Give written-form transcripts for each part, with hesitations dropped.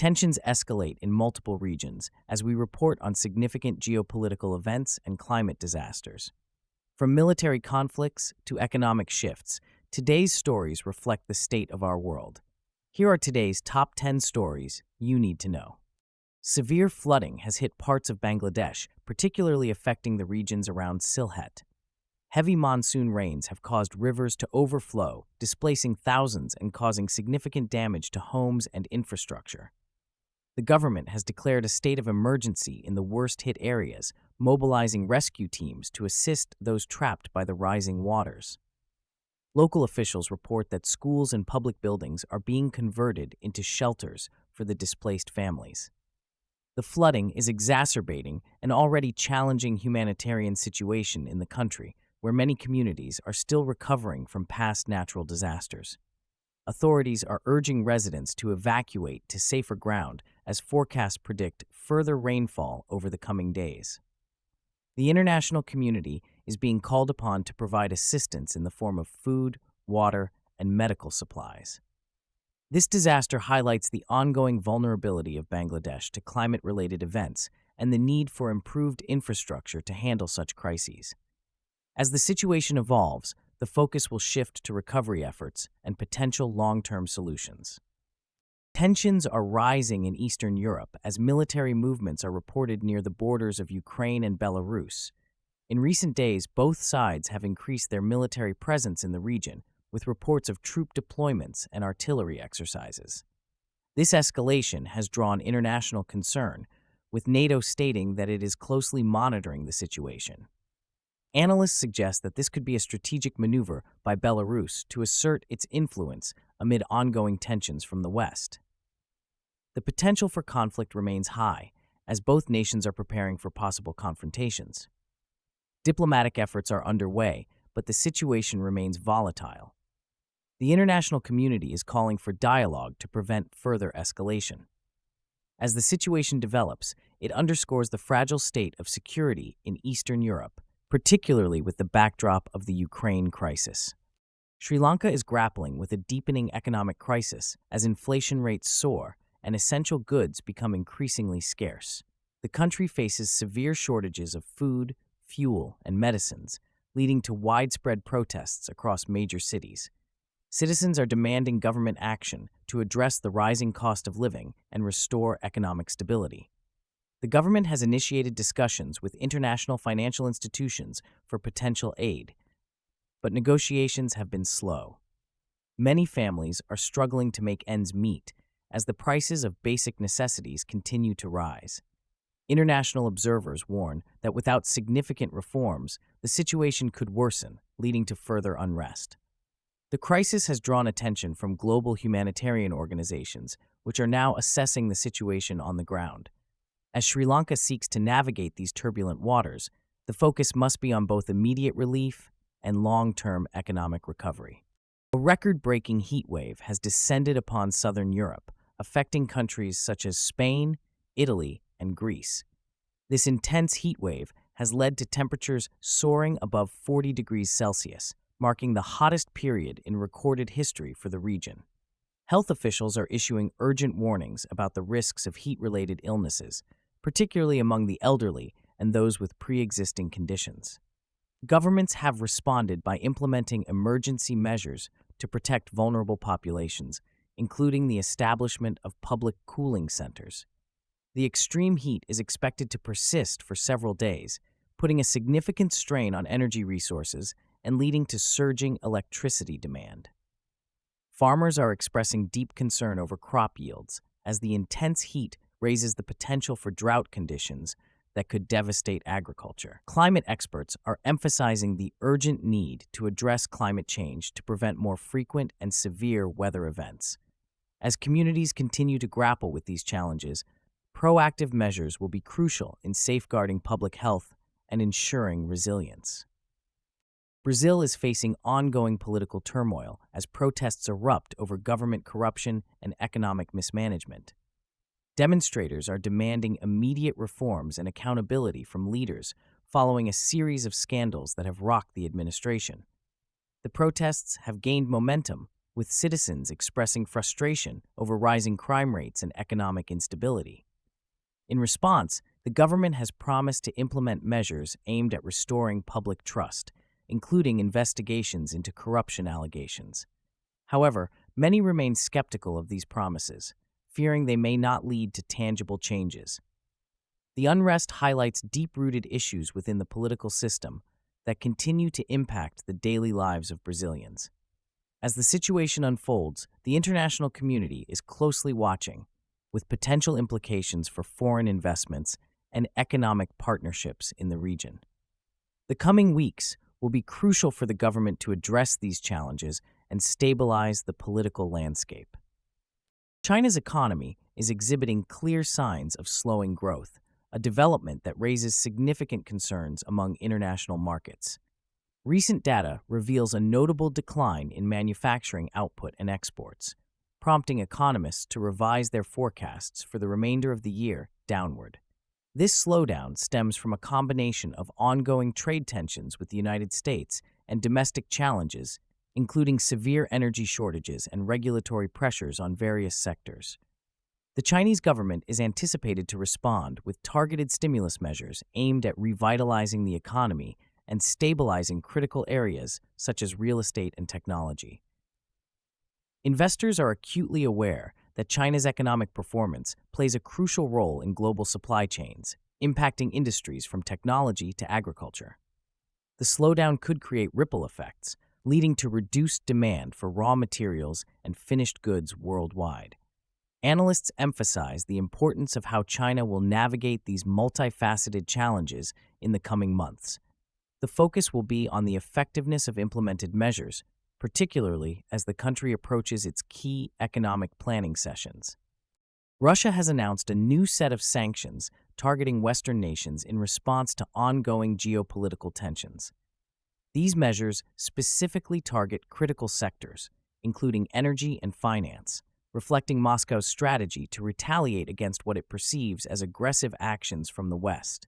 Tensions escalate in multiple regions as we report on significant geopolitical events and climate disasters. From military conflicts to economic shifts, today's stories reflect the state of our world. Here are today's top 10 stories you need to know. Severe flooding has hit parts of Bangladesh, particularly affecting the regions around Sylhet. Heavy monsoon rains have caused rivers to overflow, displacing thousands and causing significant damage to homes and infrastructure. The government has declared a state of emergency in the worst-hit areas, mobilizing rescue teams to assist those trapped by the rising waters. Local officials report that schools and public buildings are being converted into shelters for the displaced families. The flooding is exacerbating an already challenging humanitarian situation in the country, where many communities are still recovering from past natural disasters. Authorities are urging residents to evacuate to safer ground as forecasts predict further rainfall over the coming days. The international community is being called upon to provide assistance in the form of food, water, and medical supplies. This disaster highlights the ongoing vulnerability of Bangladesh to climate-related events and the need for improved infrastructure to handle such crises. As the situation evolves, the focus will shift to recovery efforts and potential long-term solutions. Tensions are rising in Eastern Europe as military movements are reported near the borders of Ukraine and Belarus. In recent days, both sides have increased their military presence in the region, with reports of troop deployments and artillery exercises. This escalation has drawn international concern, with NATO stating that it is closely monitoring the situation. Analysts suggest that this could be a strategic maneuver by Belarus to assert its influence amid ongoing tensions from the West. The potential for conflict remains high, as both nations are preparing for possible confrontations. Diplomatic efforts are underway, but the situation remains volatile. The international community is calling for dialogue to prevent further escalation. As the situation develops, it underscores the fragile state of security in Eastern Europe, particularly with the backdrop of the Ukraine crisis. Sri Lanka is grappling with a deepening economic crisis as inflation rates soar and essential goods become increasingly scarce. The country faces severe shortages of food, fuel, and medicines, leading to widespread protests across major cities. Citizens are demanding government action to address the rising cost of living and restore economic stability. The government has initiated discussions with international financial institutions for potential aid, but negotiations have been slow. Many families are struggling to make ends meet as the prices of basic necessities continue to rise. International observers warn that without significant reforms, the situation could worsen, leading to further unrest. The crisis has drawn attention from global humanitarian organizations, which are now assessing the situation on the ground. As Sri Lanka seeks to navigate these turbulent waters, the focus must be on both immediate relief and long-term economic recovery. A record-breaking heatwave has descended upon southern Europe, affecting countries such as Spain, Italy, and Greece. This intense heatwave has led to temperatures soaring above 40 degrees Celsius, marking the hottest period in recorded history for the region. Health officials are issuing urgent warnings about the risks of heat-related illnesses, particularly among the elderly and those with pre-existing conditions. Governments have responded by implementing emergency measures to protect vulnerable populations, including the establishment of public cooling centers. The extreme heat is expected to persist for several days, putting a significant strain on energy resources and leading to surging electricity demand. Farmers are expressing deep concern over crop yields, as the intense heat raises the potential for drought conditions that could devastate agriculture. Climate experts are emphasizing the urgent need to address climate change to prevent more frequent and severe weather events. As communities continue to grapple with these challenges, proactive measures will be crucial in safeguarding public health and ensuring resilience. Brazil is facing ongoing political turmoil as protests erupt over government corruption and economic mismanagement. Demonstrators are demanding immediate reforms and accountability from leaders following a series of scandals that have rocked the administration. The protests have gained momentum, with citizens expressing frustration over rising crime rates and economic instability. In response, the government has promised to implement measures aimed at restoring public trust, including investigations into corruption allegations. However, many remain skeptical of these promises, fearing they may not lead to tangible changes. The unrest highlights deep-rooted issues within the political system that continue to impact the daily lives of Brazilians. As the situation unfolds, the international community is closely watching, with potential implications for foreign investments and economic partnerships in the region. The coming weeks will be crucial for the government to address these challenges and stabilize the political landscape. China's economy is exhibiting clear signs of slowing growth, a development that raises significant concerns among international markets. Recent data reveals a notable decline in manufacturing output and exports, prompting economists to revise their forecasts for the remainder of the year downward. This slowdown stems from a combination of ongoing trade tensions with the United States and domestic challenges, including severe energy shortages and regulatory pressures on various sectors. The Chinese government is anticipated to respond with targeted stimulus measures aimed at revitalizing the economy and stabilizing critical areas such as real estate and technology. Investors are acutely aware that China's economic performance plays a crucial role in global supply chains, impacting industries from technology to agriculture. The slowdown could create ripple effects, leading to reduced demand for raw materials and finished goods worldwide. Analysts emphasize the importance of how China will navigate these multifaceted challenges in the coming months. The focus will be on the effectiveness of implemented measures, particularly as the country approaches its key economic planning sessions. Russia has announced a new set of sanctions targeting Western nations in response to ongoing geopolitical tensions. These measures specifically target critical sectors, including energy and finance, reflecting Moscow's strategy to retaliate against what it perceives as aggressive actions from the West.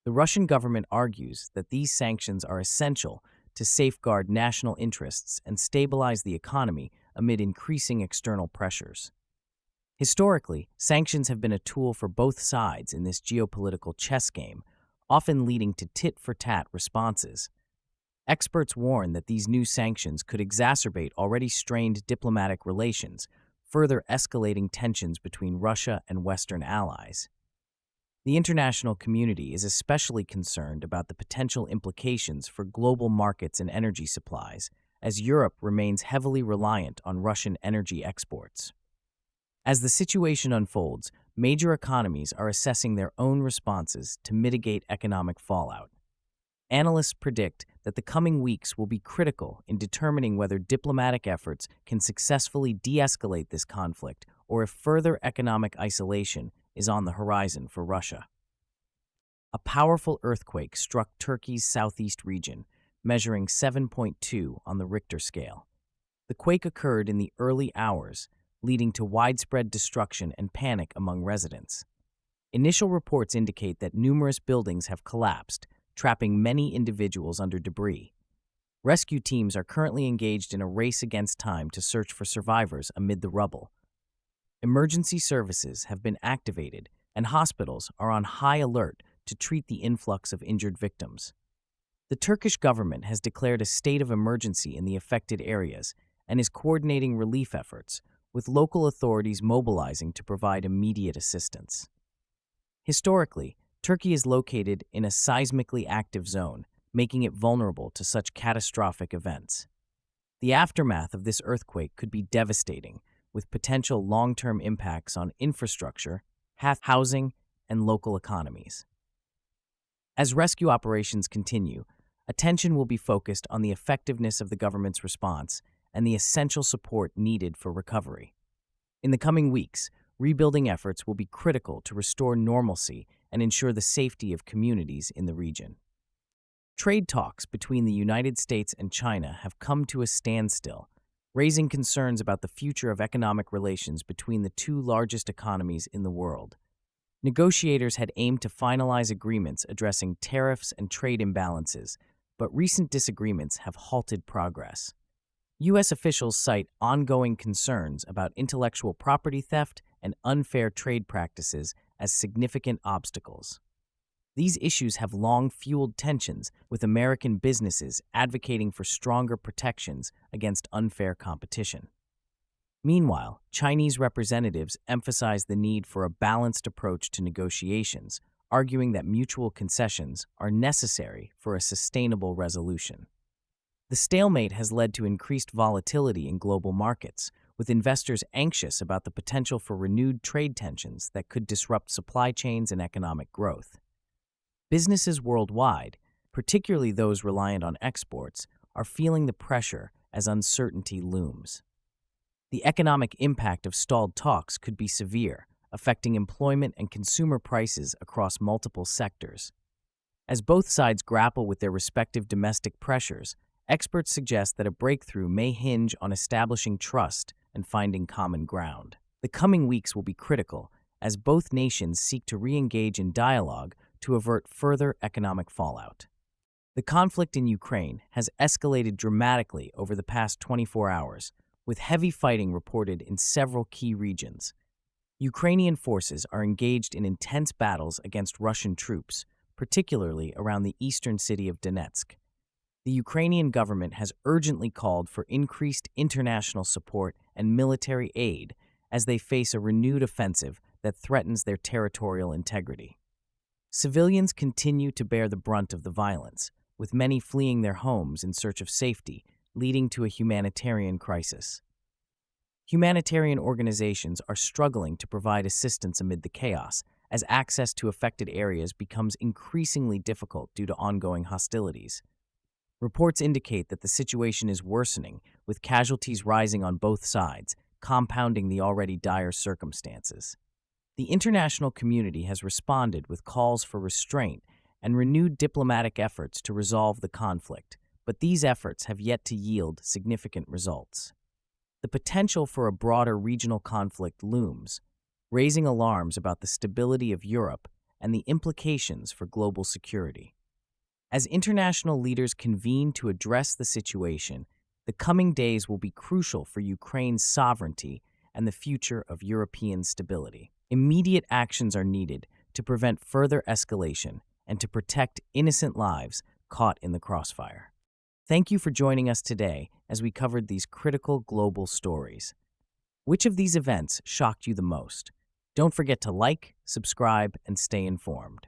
The Russian government argues that these sanctions are essential to safeguard national interests and stabilize the economy amid increasing external pressures. Historically, sanctions have been a tool for both sides in this geopolitical chess game, often leading to tit-for-tat responses. Experts warn that these new sanctions could exacerbate already strained diplomatic relations, further escalating tensions between Russia and Western allies. The international community is especially concerned about the potential implications for global markets and energy supplies, as Europe remains heavily reliant on Russian energy exports. As the situation unfolds, major economies are assessing their own responses to mitigate economic fallout. Analysts predict that the coming weeks will be critical in determining whether diplomatic efforts can successfully de-escalate this conflict or if further economic isolation is on the horizon for Russia. A powerful earthquake struck Turkey's southeast region, measuring 7.2 on the Richter scale. The quake occurred in the early hours, leading to widespread destruction and panic among residents. Initial reports indicate that numerous buildings have collapsed, trapping many individuals under debris. Rescue teams are currently engaged in a race against time to search for survivors amid the rubble. Emergency services have been activated, and hospitals are on high alert to treat the influx of injured victims. The Turkish government has declared a state of emergency in the affected areas and is coordinating relief efforts, with local authorities mobilizing to provide immediate assistance. Historically, Turkey is located in a seismically active zone, making it vulnerable to such catastrophic events. The aftermath of this earthquake could be devastating, with potential long-term impacts on infrastructure, housing, and local economies. As rescue operations continue, attention will be focused on the effectiveness of the government's response and the essential support needed for recovery. In the coming weeks, rebuilding efforts will be critical to restore normalcy and ensure the safety of communities in the region. Trade talks between the United States and China have come to a standstill, raising concerns about the future of economic relations between the two largest economies in the world. Negotiators had aimed to finalize agreements addressing tariffs and trade imbalances, but recent disagreements have halted progress. U.S. officials cite ongoing concerns about intellectual property theft and unfair trade practices as significant obstacles. These issues have long fueled tensions, with American businesses advocating for stronger protections against unfair competition. Meanwhile, Chinese representatives emphasize the need for a balanced approach to negotiations, arguing that mutual concessions are necessary for a sustainable resolution. The stalemate has led to increased volatility in global markets, with investors anxious about the potential for renewed trade tensions that could disrupt supply chains and economic growth. Businesses worldwide, particularly those reliant on exports, are feeling the pressure as uncertainty looms. The economic impact of stalled talks could be severe, affecting employment and consumer prices across multiple sectors. As both sides grapple with their respective domestic pressures, experts suggest that a breakthrough may hinge on establishing trust and finding common ground. The coming weeks will be critical as both nations seek to re-engage in dialogue to avert further economic fallout. The conflict in Ukraine has escalated dramatically over the past 24 hours, with heavy fighting reported in several key regions. Ukrainian forces are engaged in intense battles against Russian troops, particularly around the eastern city of Donetsk. The Ukrainian government has urgently called for increased international support and military aid as they face a renewed offensive that threatens their territorial integrity. Civilians continue to bear the brunt of the violence, with many fleeing their homes in search of safety, leading to a humanitarian crisis. Humanitarian organizations are struggling to provide assistance amid the chaos, as access to affected areas becomes increasingly difficult due to ongoing hostilities. Reports indicate that the situation is worsening, with casualties rising on both sides, compounding the already dire circumstances. The international community has responded with calls for restraint and renewed diplomatic efforts to resolve the conflict, but these efforts have yet to yield significant results. The potential for a broader regional conflict looms, raising alarms about the stability of Europe and the implications for global security. As international leaders convene to address the situation, the coming days will be crucial for Ukraine's sovereignty and the future of European stability. Immediate actions are needed to prevent further escalation and to protect innocent lives caught in the crossfire. Thank you for joining us today as we covered these critical global stories. Which of these events shocked you the most? Don't forget to like, subscribe, and stay informed.